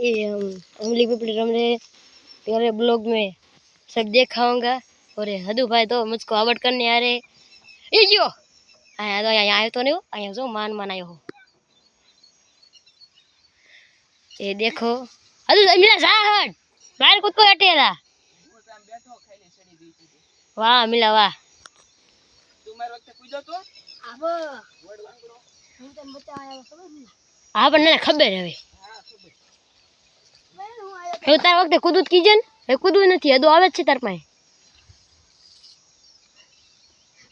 उंगली पिपली रम रहे तेरे ब्लॉग में सब दिखाऊंगा। और हदू भाई तो मुझको अवॉइड करने आ रहे यो आया तो आया तो नहीं हो आया जो मान आयो हो ये देखो हदू मिला साहब बाहर कुछ को हटेला वाह मिला वाह तुम्हारे वक्त कूदो तो अब હું તને બચાવવા આવ્યો ખબર ને હા પણ મને ખબર હવે હવે તાર વખતે કૂદું કીજે ને હવે કૂદવું નથી હદો આવે જ છે તાર પાસે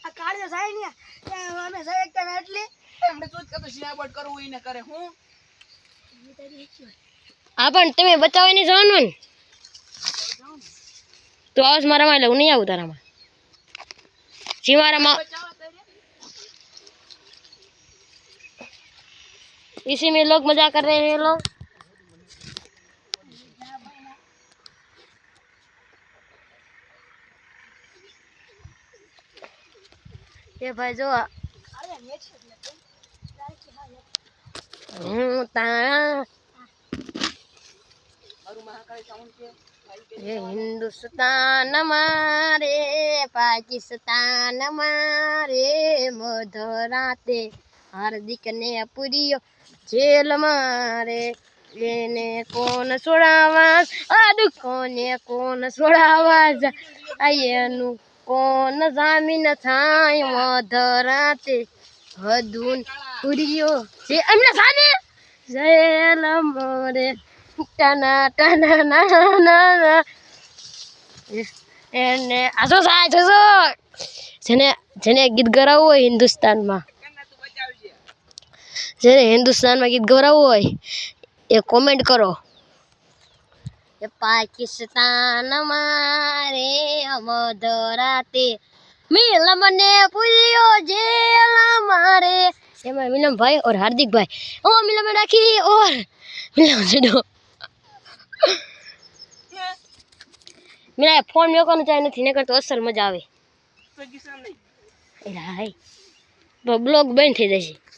આ કાળજો જાય ને અમે જાય એકતા એટલે એમને તો કતો શિયાબટ કરવું ઈને કરે હું હા પણ તમે બચાવવા નહીં જવાનું ને તો આવસ મારામાં એટલે હું નહીં આવું તારામાં જીવારામાં इसी में लोग मजा कर रहे हैं लोग ये भाई जो ये हिंदुस्तान हमारे पाकिस्तान हमारे मधुराते हार्दिक ने पुरियो जेल मारे लेने कौन छोड़ावा आदु कौन छोड़ावा आयनु कौन जामीन थाय मधराते हदून पुरियो जे अमना साने जेल मारे टना टना ना ना ना એને આસો સાય છો જેને જેને ગીત ગરાવું હોય હિન્દુસ્તાનમાં જેને હિન્દુસ્તાનમાં ગીત ગવરાવવું હોય એ કોમેન્ટ કરો એ પાકિસ્તાન મારે મધરાતે મિલમ ને પૂર્યો જેલ મારે એમાં મિલમ ભાઈ और हार्दिक भाई ओ मिलम में राखी और मिलम छो मेरा फोन में को चाहे नहीं ने करतो असर मजा आवे तो किसान नहीं ए हाय ब्लॉग बंद થઈ જશે